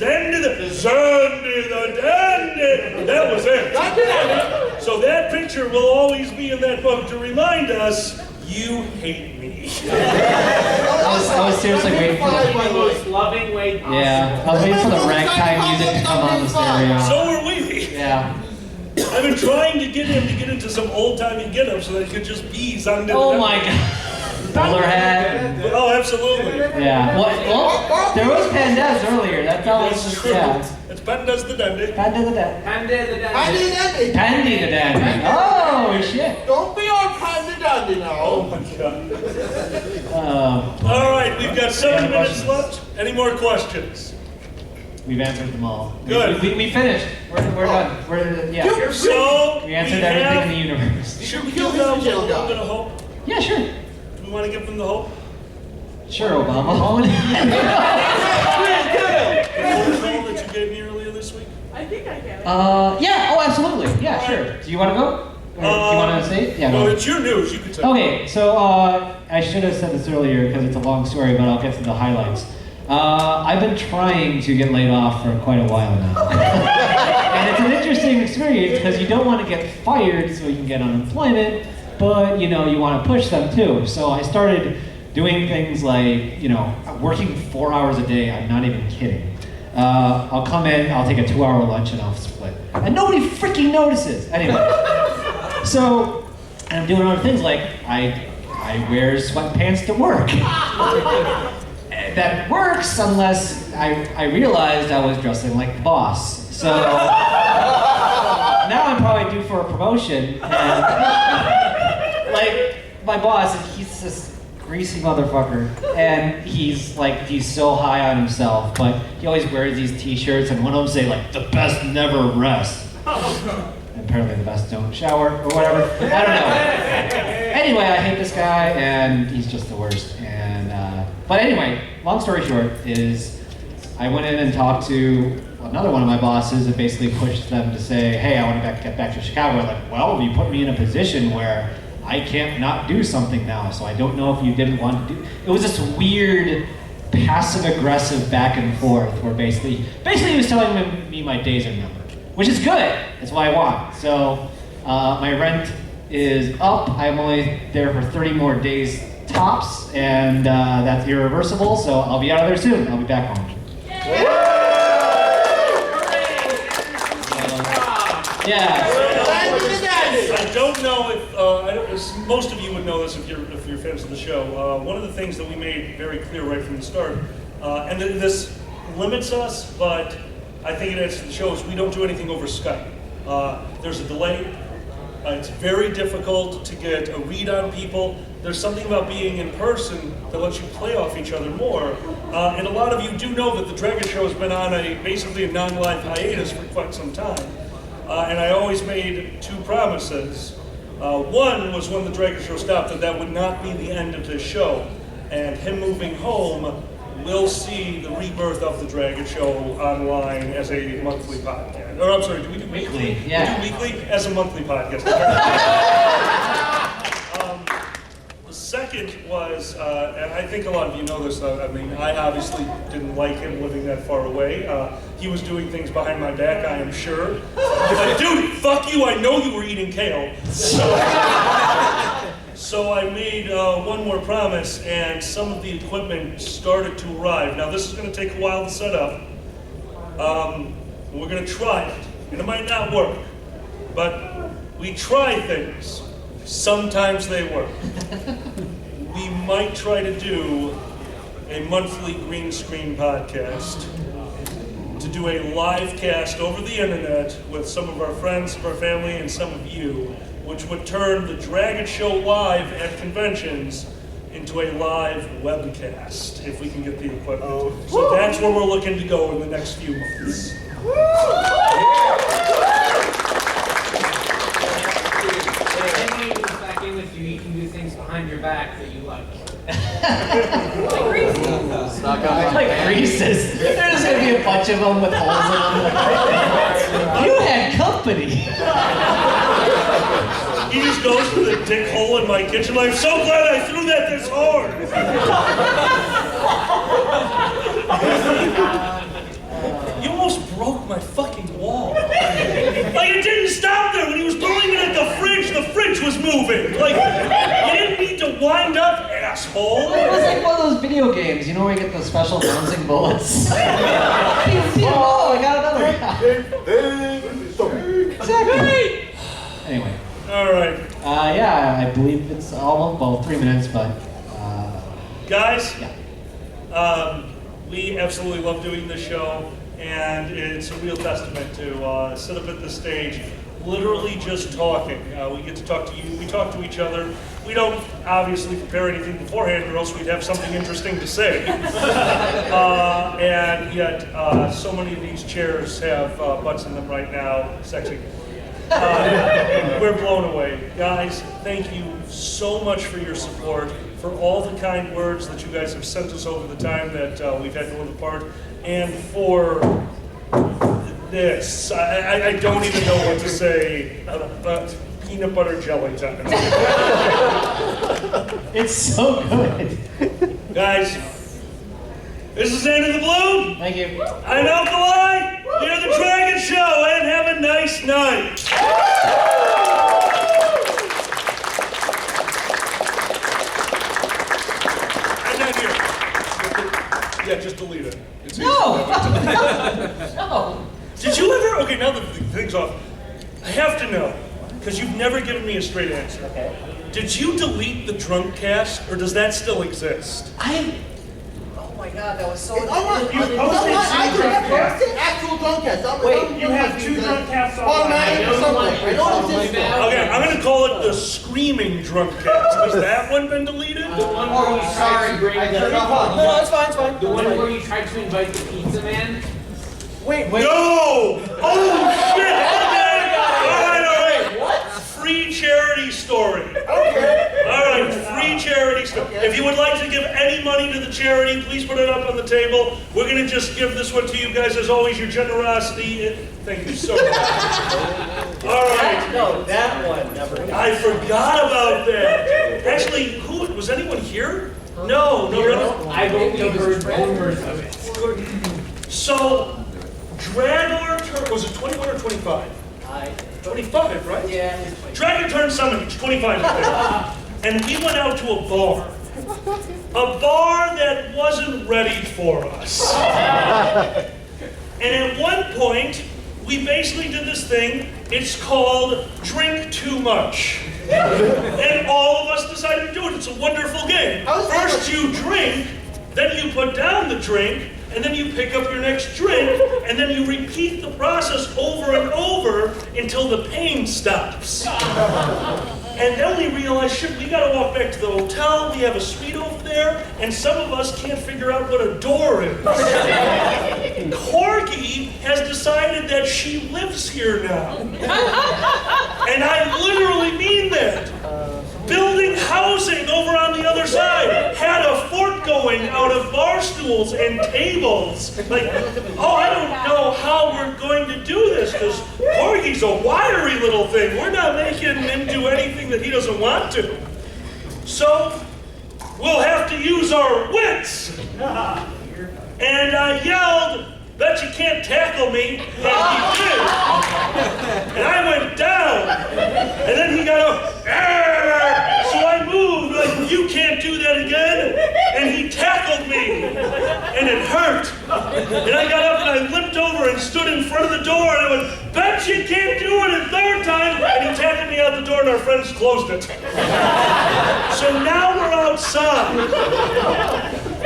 Dandy, Zandy the Dandy. That was it. So that picture will always be in that book to remind us, you hate me. I was seriously waiting for In the most loving way possible. Yeah, I was waiting for the ragtime music to come on the stereo. So were we. Yeah. I've been trying to get him to get into some old-timey get-up so that it could just be Zandy the Oh Dandy. my god. Bowler hat. Oh, absolutely. Yeah. Well, there was Pandaz earlier. That's all. That's true. Yeah. It's Pandas the Dandy. Panda the Dandy. Panda the I Dandy. didn't end it. Pandy the Dandy. Oh shit. Don't be on time to done. Sunday now. Oh my God. Uh, All right, we've got 7 minutes questions? left. Any more questions? we've answered them all. Good. We finished. We're done. Yeah. So We answered everything in the universe. Should we give them a little bit of hope? Yeah, sure. Do we want to give them the hope? Sure, Obama. The phone that you gave me earlier this week? I think I get it. Yeah, oh, absolutely. Yeah, sure. Do you want to go? Or do you want to say it? Yeah, Well, go. it's your news. You can tell. Okay, so I should have said this earlier because it's a long story, but I'll get to the highlights. I've been trying to get laid off for quite a while now. And it's an interesting experience because you don't want to get fired so you can get unemployment, but you know, you want to push them too. So I started doing things like, you know, working 4 hours a day. I'm not even kidding. I'll come in, I'll take a 2-hour lunch and I'll split. And nobody freaking notices. Anyway, so and I'm doing other things like I wear sweatpants to work. That works unless I realized I was dressing like the boss. So now I'm probably due for a promotion. And like my boss, he's this greasy motherfucker, and he's so high on himself, but he always wears these t-shirts, and one of them say like, "The best never rest." And apparently the best don't shower, or whatever. I don't know. Anyway, I hate this guy, and he's just the worst. And but anyway, long story short is, I went in and talked to another one of my bosses and basically pushed them to say, "Hey, I want to get back to Chicago." I'm like, "Well, you put me in a position where I can't not do something now, so I don't know if you didn't want to do." It was this weird, passive-aggressive back and forth where basically he was telling me my days are numbered, which is good. That's what I want. So my rent is up. I'm only there for 30 more days tops, and that's irreversible. So I'll be out of there soon. I'll be back home. Yeah. I don't know if most of you would know this if you're fans of the show. One of the things that we made very clear right from the start, and this limits us, but I think it adds to the show, is we don't do anything over Skype. There's a delay. It's very difficult to get a read on people. There's something about being in person that lets you play off each other more. And a lot of you do know that the Dragget show has been on basically a non-live hiatus for quite some time. And I always made 2 promises. One was when the Dragget show stopped that would not be the end of this show. And him moving home will see the rebirth of the Dragget show online as a monthly podcast. Or I'm sorry, do we do weekly? Yeah. We do weekly as a monthly podcast. The second was, and I think a lot of you know this, I mean, I obviously didn't like him living that far away. He was doing things behind my back, I am sure. Like, dude, fuck you, I know you were eating kale. So I made one more promise, and some of the equipment started to arrive. Now this is going to take a while to set up. We're going to try it, and it might not work, but we try things. Sometimes they work. We might try to do a monthly green screen podcast, to do a live cast over the internet with some of our friends, our family, and some of you, which would turn the Dragget show live at conventions into a live webcast, if we can get the equipment. So that's where we're looking to go in the next few months. You can do things behind your back that you like. Like Reese's. There's gonna be a bunch of them with holes in them. You had company. He just goes for the dick hole in my kitchen. I'm so glad I threw that this hard. You almost broke my fucking wall. Like, it didn't stop there. When he was throwing it at the fridge was moving. Like, you didn't need to wind up, asshole. It was like one of those video games, you know, where you get those special bouncing bullets. Oh, I got another guy. Exactly. Anyway. All right. Yeah, I believe it's all 3 minutes, but. Guys, yeah. We absolutely love doing this show, and it's a real testament to sit up at the stage, literally just talking. We get to talk to you, we talk to each other. We don't obviously prepare anything beforehand or else we'd have something interesting to say. And yet, so many of these chairs have butts in them right now. Sexy. We're blown away. Guys, thank you so much for your support, for all the kind words that you guys have sent us over the time that we've had going apart, and for this. I don't even know what to say, but peanut butter jelly time. It's so good. Guys, this is End of the Bloom. Thank you. I'm Alkali. We're the Dragget Show, and have a nice night. I'm not here. Yeah, just delete it. It's easy. No. No. Did you ever? Okay, now that the thing's off, I have to know, because you've never given me a straight answer. Okay. Did you delete the drunk cast, or does that still exist? Oh my god, that was so I actual drunk cast. Wait, you have two drunk casts on. Automatic or something. I know it's this. Okay, I'm gonna call it the screaming drunk cast. Has that one been deleted? The one where you tried to bring I turned it off. No, it's fine, it's fine. the one where you tried to invite the pizza man. Wait. No! Oh shit! Okay! Alright. What? Free charity story. Okay. Alright, free charity story. If you would like to give any money to the charity, please put it up on the table. We're gonna just give this one to you guys. As always, your generosity. Thank you so much. Alright. No, that one never. I forgot about that. Actually, who was anyone here? No. I've only heard rumors of it. So, Dragger was it 21 or 25? 25, right? Yeah. Dragger turned summon, he's 25 I think. And we went out to a bar. A bar that wasn't ready for us. And at one point, we basically did this thing. It's called Drink Too Much. And all of us decided to do it. It's a wonderful game. First you drink, then you put down the drink, and then you pick up your next drink, and then you repeat the process over and over until the pain stops. And then we realize, shit, we gotta walk back to the hotel, we have a suite over there, and some of us can't figure out what a door is. Corgi has decided that she lives here now. And I literally mean that. Building housing over on the other side, had a fort going out of bar stools and tables. Like, oh, I don't know how we're going to do this, because Corgi's a wiry little thing. We're not making him do anything that he doesn't want to. So, we'll have to use our wits. And I yelled, "Bet you can't tackle me," and he did. And I went down, and then he got up, so I moved, like, "You can't do that again," and he tackled me, and it hurt. And I got up and I limped over and stood in front of the door, and I went, "Bet you can't do it a third time," and he tackled me out the door, and our friends closed it. So now we're outside.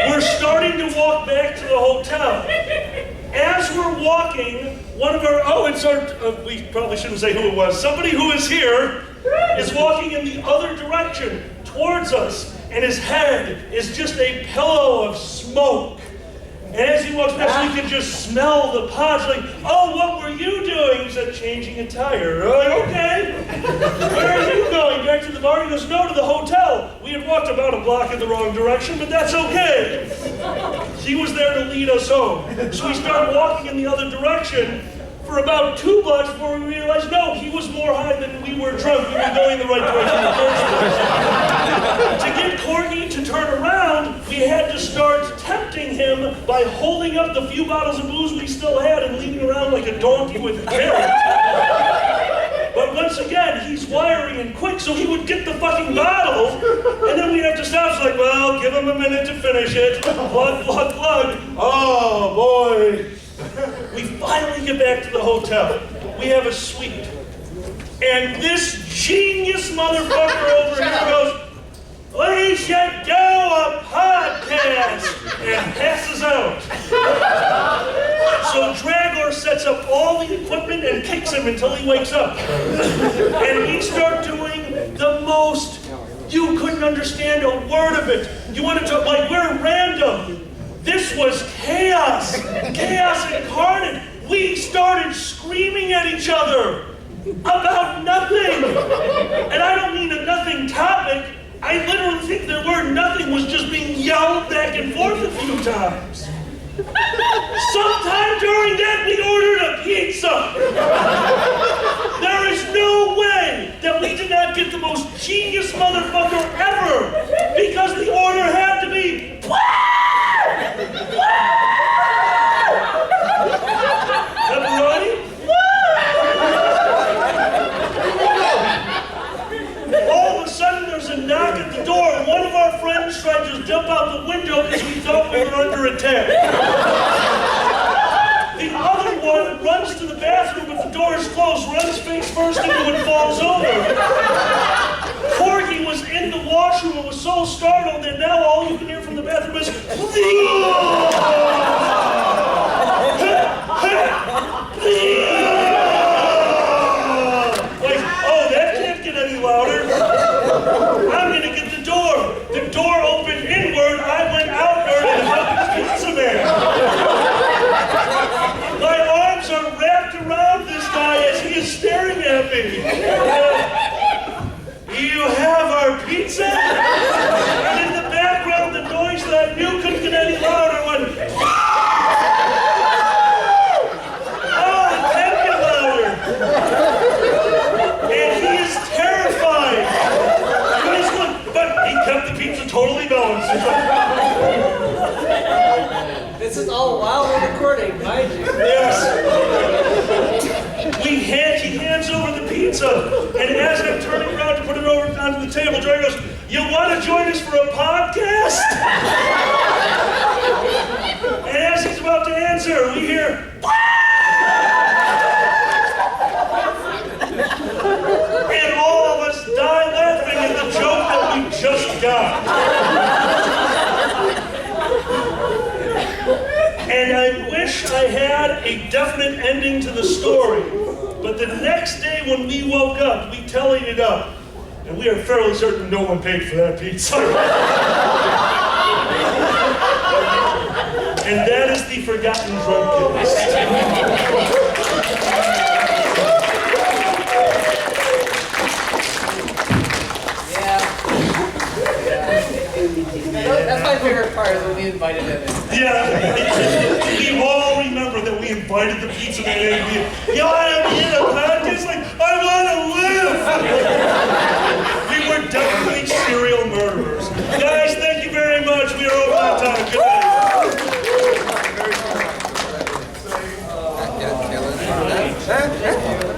We're starting to walk back to the hotel. As we're walking, one of our, we probably shouldn't say who it was. Somebody who is here is walking in the other direction towards us, and his head is just a pillow of smoke. And as he walks past, we can just smell the pot. Like, "Oh, what were you doing?" He said, "Changing a tire." We're like, "Okay. Where are you going? Back to the bar?" He goes, "No, to the hotel." We had walked about a block in the wrong direction, but that's okay. He was there to lead us home. So we started walking in the other direction for about 2 blocks before we realized, no, he was more high than we were drunk. We were going the right direction in the first place. To get Corgi to turn around, we had to start tempting him by holding up the few bottles of booze we still had and leading around like a donkey with a carrot. But once again, he's wiry and quick, so he would get the fucking bottle, and then we'd have to stop. It's like, well, give him a minute to finish it. Plug, plug, plug. Oh, boy. We finally get back to the hotel. We have a suite. And this genius motherfucker over here goes, "We should do a podcast," and passes out. So Dragor sets up all the equipment and kicks him until he wakes up. And we start doing the most, you couldn't understand a word of it. You want to talk, like, we're random. This was chaos. Chaos incarnate. We started screaming at each other about nothing. And I don't mean a nothing topic. I literally think the word nothing was just being yelled back and forth a few times. Sometime during that, we ordered a pizza. There is no way that we did not get the most genius motherfucker ever, because the order had to be pepperoni. All of a sudden, there's a knock at the door. One of our friends tried to jump out the window because we thought we were under attack. The other one runs to the bathroom, but the door is closed, runs face first into it and falls over. Corgi was in the washroom and was so startled that now all you can hear from the bathroom is like, oh, that can't get any louder. I'm gonna get the door. The door opened inward, I went outward and hugged Pizza Man. My arms are wrapped around this guy as he is staring at me. You have our pizza? And in the background, the noise that I knew couldn't get any louder went, oh, it can get louder. And he is terrified. But he kept the pizza totally balanced. This is all while we're recording, mind you. Yes. He hands over the pizza, and as I'm turning around to put it over onto the table, Jerry goes, you want to join us for a podcast? And as he's about to answer, we hear, and all of us die laughing at the joke that we just got. And I wish I had a definite ending to the story. But the next day when we woke up, we tallied it up. And we are fairly certain no one paid for that pizza. And that is the Forgotten Drugcast. That's my favorite part, is when we invited him in. Yeah, we all remember that we invited the pizza man in.